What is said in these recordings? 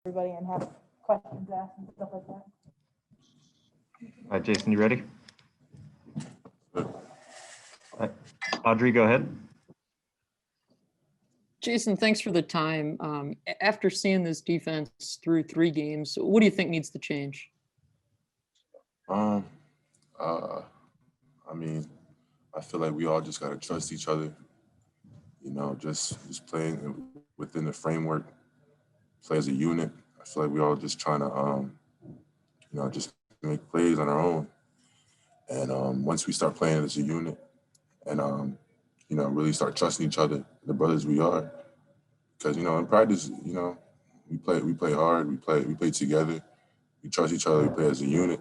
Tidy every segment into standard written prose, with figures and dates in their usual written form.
everybody and have questions asked and stuff like that. All right, Jayson, you ready? Audrey, go ahead. Jayson, thanks for the time. After seeing this defense through 3 games, what do you think needs to change? I mean, I feel like we all just gotta trust each other. You know, just playing within the framework, play as a unit. I feel like we all just trying to, you know, just make plays on our own. And once we start playing as a unit, and you know, really start trusting each other, the brothers we are, because you know, in practice, you know, we play hard, we play together, we trust each other, we play as a unit.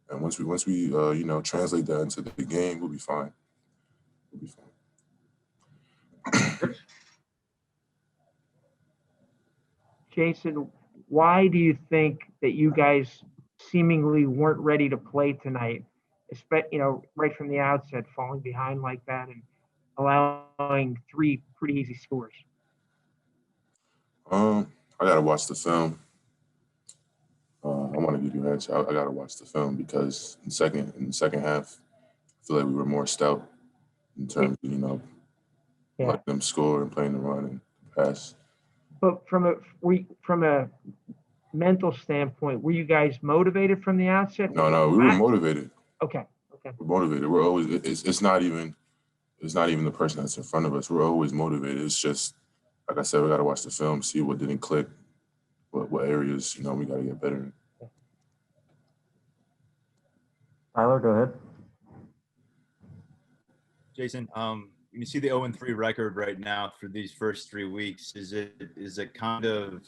And once we you know, translate that into the game, we'll be fine. We'll be fine. Jayson, why do you think that you guys seemingly weren't ready to play tonight? You know, right from the outset, falling behind like that and allowing 3 pretty easy scores. I gotta watch the film. I want to give you an answer. I gotta watch the film because in the second half, I feel like we were more stout in terms of, you know, letting them score and playing the run and pass. But from a mental standpoint, were you guys motivated from the outset? No, we were motivated. Okay. We're motivated. We're always. It's not even the person that's in front of us. We're always motivated. It's just, like I said, we gotta watch the film, see what didn't click, what areas, you know, we gotta get better in. Tyler, go ahead. Jayson, when you see the 0-3 record right now through these first 3 weeks, is it kind of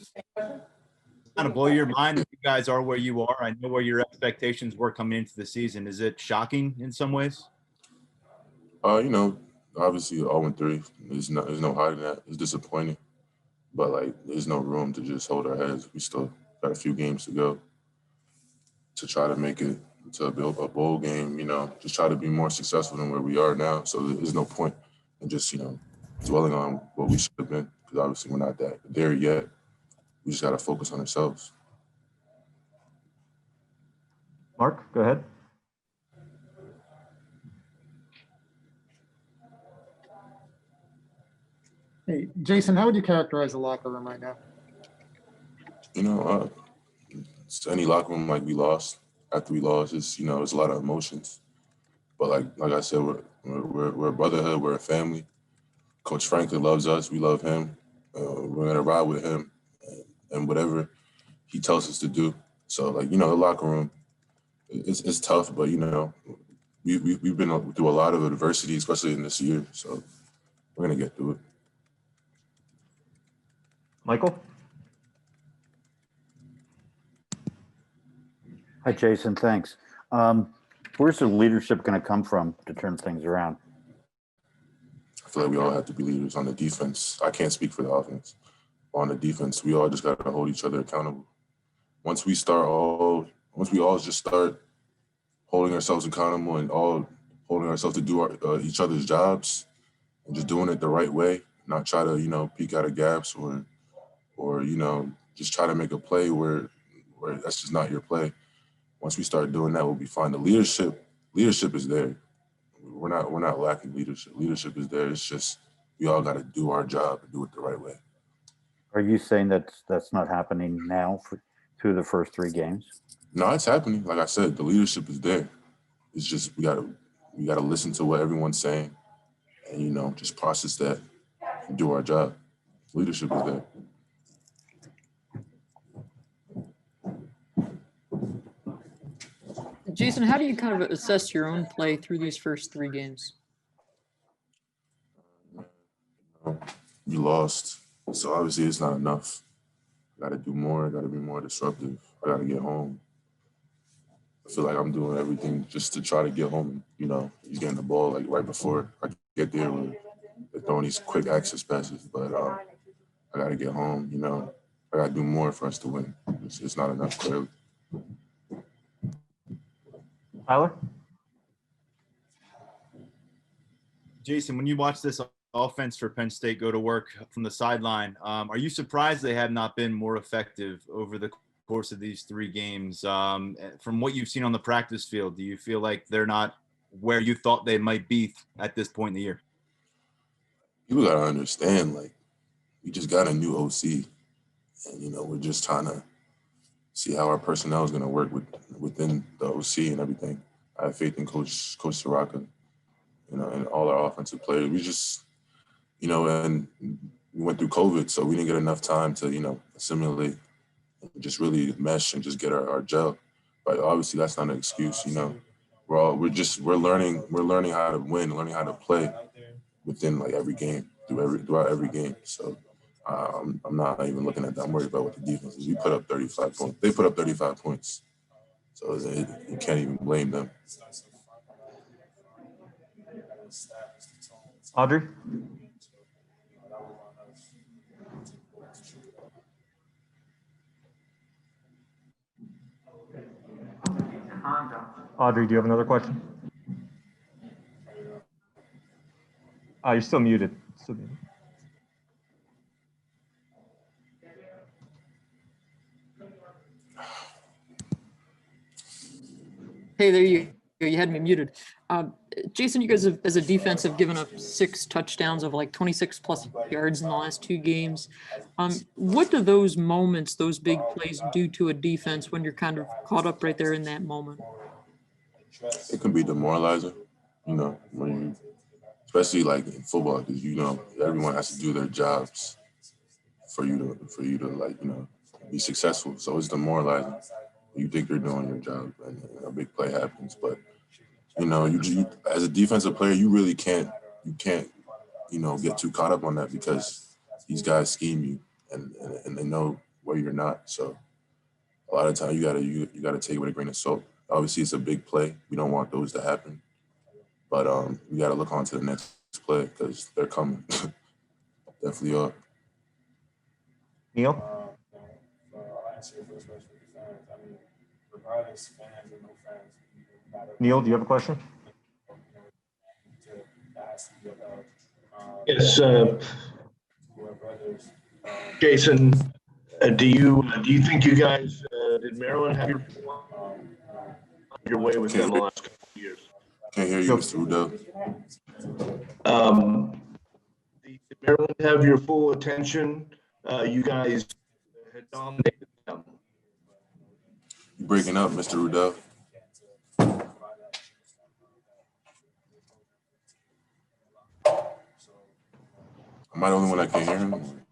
blow your mind that you guys are where you are? I know where your expectations were coming into the season. Is it shocking in some ways? You know, obviously 0-3. There's no hiding that. It's disappointing, but like there's no room to just hold our heads. We still got a few games to go to try to make it to build a bowl game. You know, just try to be more successful than where we are now. So there's no point in just, you know, dwelling on what we should have been, because obviously we're not there yet. We just got to focus on ourselves. Mark, go ahead. Hey, Jayson, how would you characterize the locker room right now? You know, it's any locker room like we lost. After we lost, it's, you know, it's a lot of emotions. But like I said, we're a brotherhood. We're a family. Coach Franklin loves us. We love him. We're gonna ride with him and whatever he tells us to do. So, like, you know, the locker room, it's tough, but you know, we've been through a lot of adversity, especially in this year. So we're gonna get through it. Michael? Hi, Jayson. Thanks. Where's the leadership going to come from to turn things around? I feel like we all have to be leaders on the defense. I can't speak for the offense. On the defense, we all just got to hold each other accountable. Once we all just start holding ourselves accountable and all holding ourselves to do each other's jobs and just doing it the right way, not try to, you know, peek out of gaps or you know, just try to make a play where that's just not your play. Once we start doing that, we'll be fine. The leadership is there. We're not lacking leadership. Leadership is there. It's just we all got to do our job and do it the right way. Are you saying that's not happening now through the first 3 games? No, it's happening. Like I said, the leadership is there. It's just we gotta listen to what everyone's saying, and you know, just process that and do our job. Leadership is there. Jayson, how do you kind of assess your own play through these first 3 games? We lost, so obviously it's not enough. I got to do more. I got to be more disruptive. I got to get home. I feel like I'm doing everything just to try to get home. You know, he's getting the ball like right before I get there. They're throwing these quick access passes, but I got to get home. You know, I got to do more for us to win. It's not enough, clearly. Tyler? Jayson, when you watch this offense for Penn State go to work from the sideline. Are you surprised they have not been more effective over the course of these 3 games? From what you've seen on the practice field, do you feel like they're not where you thought they might be at this point in the year? People gotta understand, like, we just got a new OC, and we're just trying to see how our personnel is gonna work within the OC and everything. I have faith in Coach Soraka, and all our offensive players. We just, and we went through COVID, so we didn't get enough time to, assimilate and just really mesh and just get our gel. But obviously that's not an excuse, we're learning how to win, learning how to play within like every game, throughout every game. So I'm not even looking at that. I'm worried about what the defense is. We put up 35 points. They put up 35 points. So you can't even blame them. Audrey? Audrey, do you have another question? You're still muted. Hey, there you go. You had me muted. Jayson, you guys have, as a defense, have given up 6 touchdowns of like 26 plus yards in the last 2 games. What do those moments, those big plays, do to a defense when you're kind of caught up right there in that moment? It can be demoralizing, when especially like in football, because everyone has to do their jobs for you to like be successful. So it's demoralizing. You think you're doing your job, and a big play happens, but you as a defensive player, you really can't get too caught up on that, because these guys scheme you and they know where you're not. So a lot of times you gotta take it with a grain of salt. Obviously, it's a big play. We don't want those to happen, but we gotta look on to the next play, because they're coming. Definitely are. Neil? Neil, do you have a question? Yes, Jayson, do you think you guys did Maryland have your way with them the last couple of years? Can't hear you, Mr. Rudell. Did Maryland have your full attention? You guys had dominated them. You breaking up, Mr. Rudell. Am I the only one that can't hear him?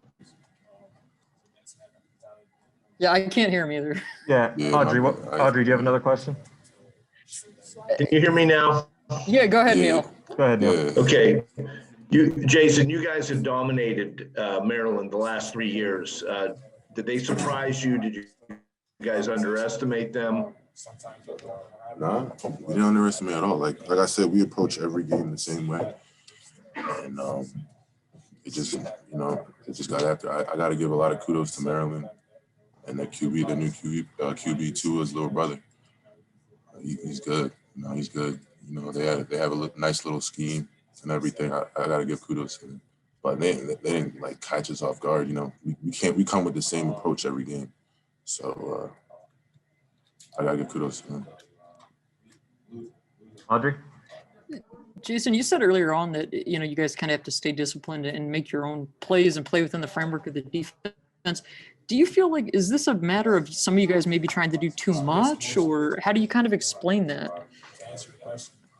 Yeah, I can't hear him either. Yeah, Audrey, Audrey, do you have another question? Can you hear me now? Yeah, go ahead, Yeah. Neil. Go ahead, Neil. Yeah. Okay. Jayson, you guys have dominated Maryland the last 3 years. Did they surprise you? Did you guys underestimate them? No, we didn't underestimate at all. Like I said, we approach every game the same way, and it just got after. I got to give a lot of kudos to Maryland and the QB, the new QB to his little brother. He's good. He's good. They have a nice little scheme and everything. I got to give kudos to them. But they didn't like catch us off guard. We come with the same approach every game. So I got to give kudos to them. Audrey? Jayson, you said earlier on that, you guys kind of have to stay disciplined and make your own plays and play within the framework of the defense. Do you feel like, is this a matter of some of you guys maybe trying to do too much, or how do you kind of explain that?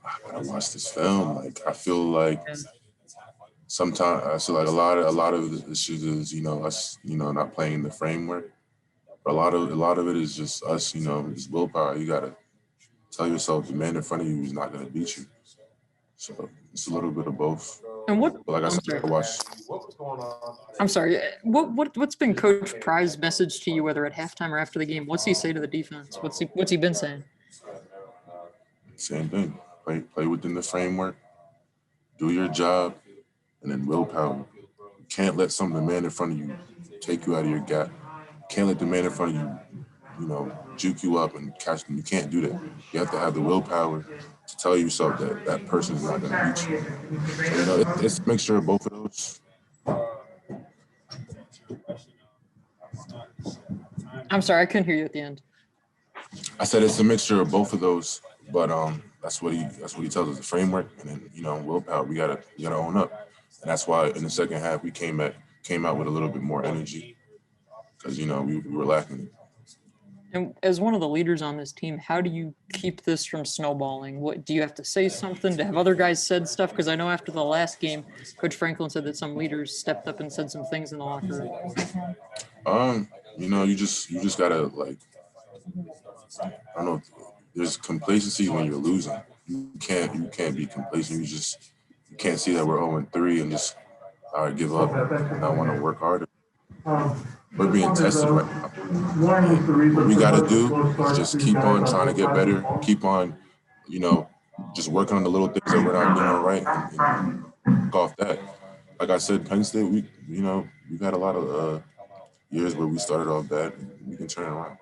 I gotta watch this film. Like, I feel like sometimes I feel like a lot of the issues is us not playing in the framework. But a lot of it is just us. Just willpower. You gotta tell yourself the man in front of you is not gonna beat you. So it's a little bit of both. And what? But like I said, I watch. I'm sorry. What's been Coach Pry's message to you, whether at halftime or after the game? What's he say to the defense? What's he been saying? Same thing. Play within the framework. Do your job, and then willpower. You can't let the man in front of you take you out of your gap. You can't let the man in front of you juke you up and catch them. You can't do that. You have to have the willpower to tell yourself that that person is not going to beat you. So, it's a mixture of both of those. I'm sorry, I couldn't hear you at the end. I said it's a mixture of both of those, but that's what he tells us, the framework, and then willpower. We gotta own up, and that's why in the second half we came out with a little bit more energy because we were lacking it. And as one of the leaders on this team, how do you keep this from snowballing? What do you have to say something? Have other guys said stuff? Because I know after the last game, Coach Franklin said that some leaders stepped up and said some things in the locker room. You just gotta I don't know. There's complacency when you're losing. You can't be complacent. You can't see that we're 0-3 and just give up and not want to work harder. We're being tested right now. What we got to do is just keep on trying to get better. Keep on, just working on the little things that we're not doing right and work off that. Like I said, Penn State, we've had a lot of years where we started off bad. We can turn it around.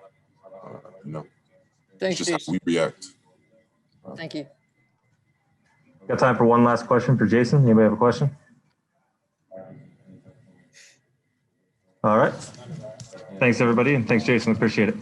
Thanks, it's just Jayson. how we react. Thank you. Got time for one last question for Jayson. Anybody have a question? All right. Thanks, everybody, and thanks, Jayson. Appreciate it.